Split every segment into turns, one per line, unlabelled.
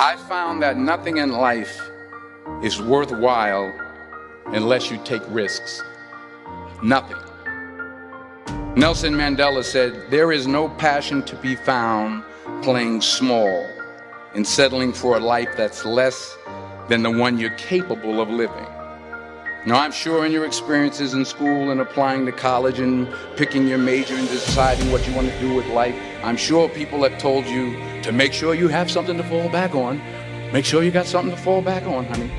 I found that nothing in life is worthwhile unless you take risks. Nothing. Nelson Mandela said, "There is no passion to be found playing small and settling for a life that's less than the one you're capable of living." Now, I'm sure in your experiences in school and applying to college and picking your major and deciding what you want to do with life, I'm sure people have told you to make sure you have something to fall back on. Make sure you got something to fall back on, honey.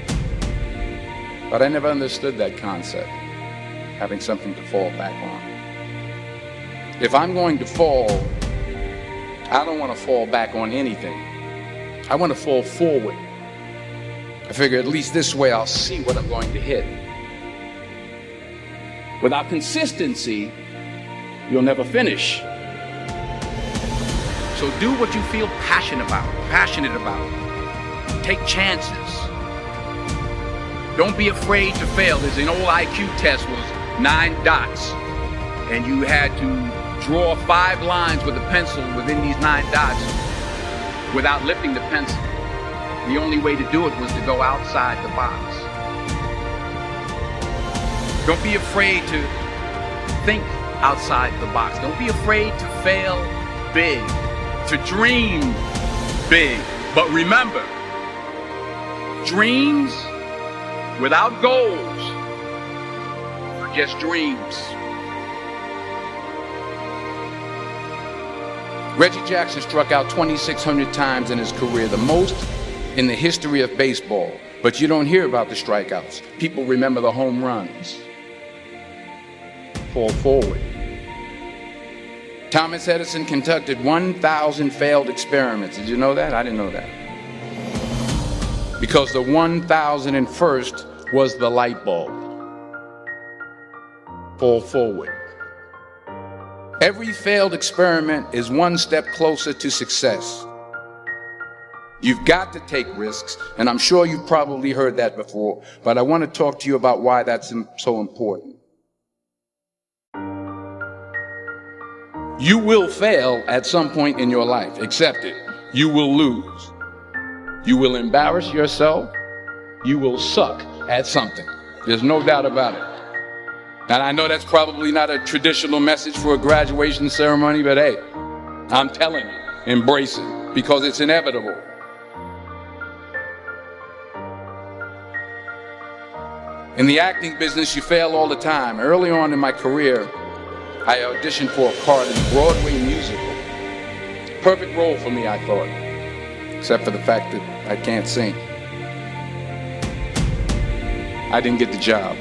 But I never understood that concept, having something to fall back on. If I'm going to fall, I don't want to fall back on anything. I want to fall forward. I figure at least this way I'll see what I'm going to hit. Without consistency, you'll never finish. So do what you feel passionate about. Take chances. Don't be afraid to fail. There's an old IQ test was 9 dots, and you had to draw 5 lines with a pencil within these 9 dots without lifting the pencil. The only way to do it was to go outside the box. Don't be afraid to think outside the box. Don't be afraid to fail big, to dream big. But remember, dreams without goals are just dreams. Reggie Jackson struck out 2,600 times in his career, the most in the history of baseball. But you don't hear about the strikeouts. People remember the home runs. Fall forward. Thomas Edison conducted 1,000 failed experiments. Did you know that? I didn't know that. Because the 1,001st was the light bulb. Fall forward. Every failed experiment is one step closer to success. You've got to take risks, and I'm sure you've probably heard that before, but I want to talk to you about why that's so important. You will fail at some point in your life. Accept it. You will lose. You will embarrass yourself. You will suck at something. There's no doubt about it. And I know that's probably not a traditional message for a graduation ceremony, but hey, I'm telling you, embrace it, because it's inevitable. In the acting business, you fail all the time. Early on in my career, I auditioned for a part in a Broadway musical. Perfect role for me, I thought, except for the fact that I can't sing. I didn't get the job.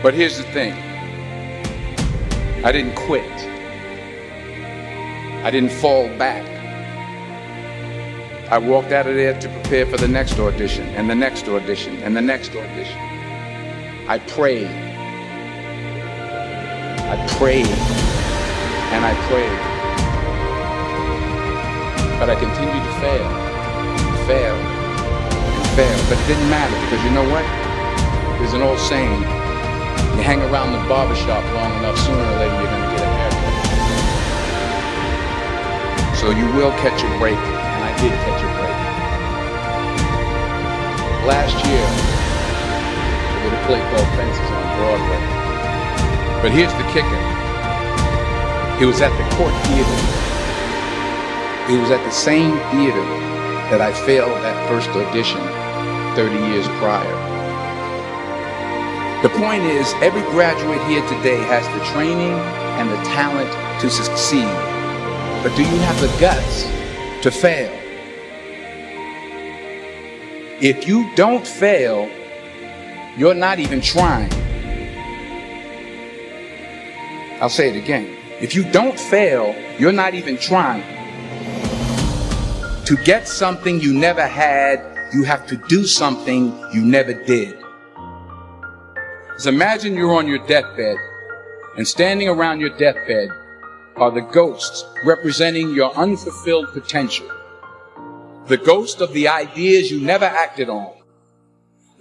But here's the thing. I didn't quit. I didn't fall back. I walked out of there to prepare for the next audition, and the next audition, and the next audition. I prayed. I prayed. And I prayed. But I continued to fail. And fail. But it didn't matter, because you know what? There's an old saying. You hang around the barbershop long enough, sooner or later you're going to get a haircut. So you will catch a break, and I did catch a break. Last year, I did a play called Fences on Broadway. But here's the kicker. It was at the Court Theater. It was at the same theater that I failed that first audition 30 years prior. The point is, every graduate here today has the training and the talent to succeed. But do you have the guts to fail? If you don't fail, you're not even trying. I'll say it again. If you don't fail, you're not even trying. To get something you never had, you have to do something you never did. So imagine you're on your deathbed, and standing around your deathbed are the ghosts representing your unfulfilled potential. The ghost of the ideas you never acted on.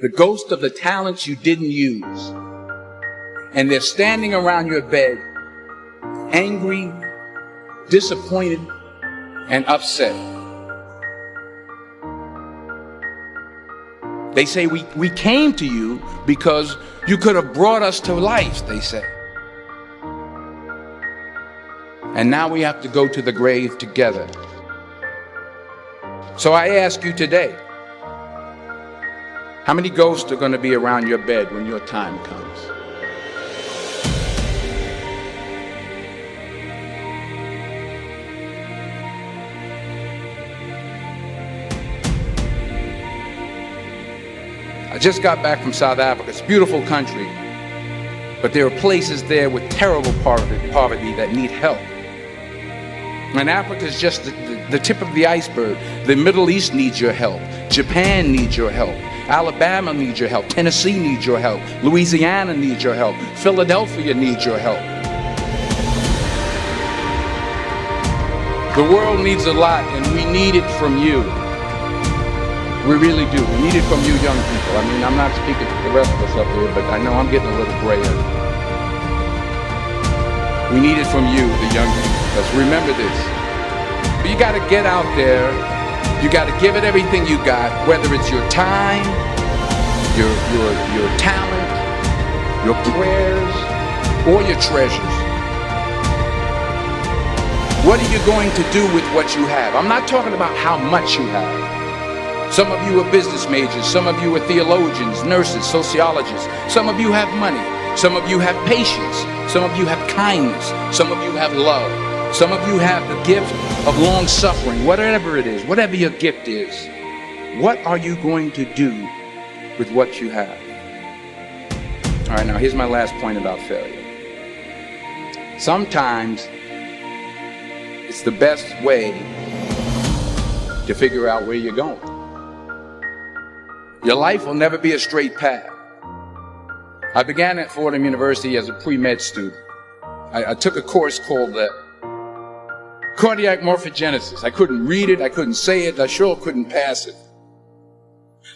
The ghost of the talents you didn't use. And they're standing around your bed, angry, disappointed, and upset. They say we came to you because you could have brought us to life, they say. And now we have to go to the grave together. So I ask you today, how many ghosts are going to be around your bed when your time comes? I just got back from South Africa. It's a beautiful country, but there are places there with terrible poverty that need help. And Africa is just the tip of the iceberg. The Middle East needs your help. Japan needs your help. Alabama needs your help. Tennessee needs your help. Louisiana needs your help. Philadelphia needs your help. The world needs a lot, and we need it from you. We really do. We need it from you young people. I mean, I'm not speaking to the rest of us up here, but I know I'm getting a little grayer. We need it from you, the young people. Let's remember this. But you got to get out there. You got to give it everything you got, whether it's your time, your talent, your prayers, or your treasures. What are you going to do with what you have? I'm not talking about how much you have. Some of you are business majors. Some of you are theologians, nurses, sociologists. Some of you have money. Some of you have patience. Some of you have kindness. Some of you have love. Some of you have the gift of long suffering. Whatever it is, whatever your gift is, what are you going to do with what you have? All right, now here's my last point about failure. Sometimes it's the best way to figure out where you're going. Your life will never be a straight path. I began at Fordham University as a pre-med student. I took a course called cardiac morphogenesis. I couldn't read it, I couldn't say it, I sure couldn't pass it.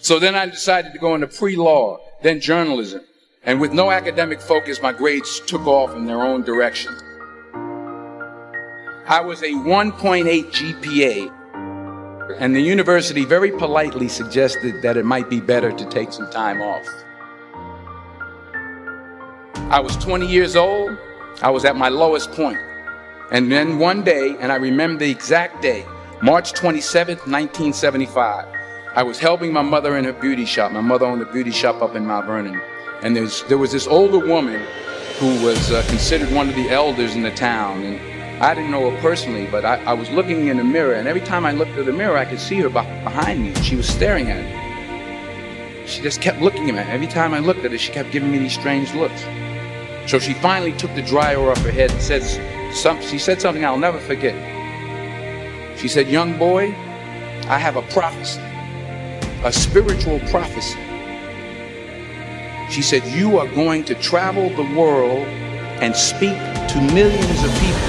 So then I decided to go into pre-law, then journalism. And with no academic focus, my grades took off in their own direction. I was a 1.8 GPA. And the university very politely suggested that it might be better to take some time off. I was 20 years old. I was at my lowest point. And then one day, and I remember the exact day, March 27th, 1975, I was helping my mother in her beauty shop. My mother owned a beauty shop up in Mount Vernon. And there was this older woman who was considered one of the elders in the town. And I didn't know her personally, but I was looking in the mirror, and every time I looked at the mirror, I could see her behind me. She was staring at me. She just kept looking at me. Every time I looked at her, she kept giving me these strange looks. So she finally took the dryer off her head and she said something I'll never forget. She said, "Young boy, I have a prophecy, a spiritual prophecy." She said, "You are going to travel the world and speak to millions of people."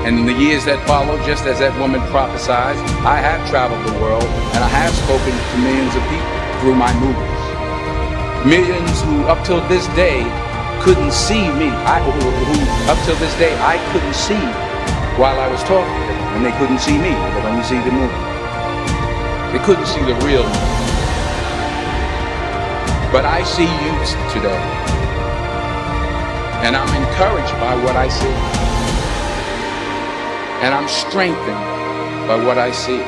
And in the years that followed, just as that woman prophesied, I have traveled the world and I have spoken to millions of people through my movies. Millions who up till this day couldn't see me. Who up till this day I couldn't see while I was talking to them. And they couldn't see me. They could only see the movie. They couldn't see the real me. But I see you today. And I'm encouraged by what I see. And I'm strengthened by what I see.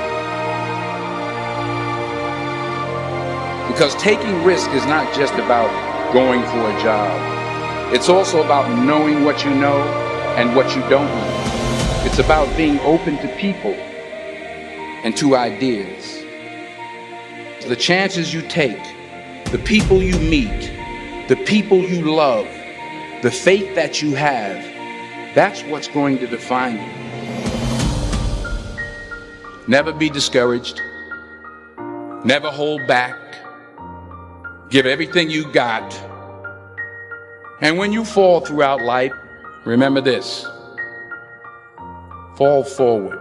Because taking risk is not just about going for a job. It's also about knowing what you know and what you don't know. It's about being open to people and to ideas. The chances you take, the people you meet, the people you love, the faith that you have, that's what's going to define you. Never be discouraged. Never hold back. Give everything you got. And when you fall throughout life, remember this: fall forward.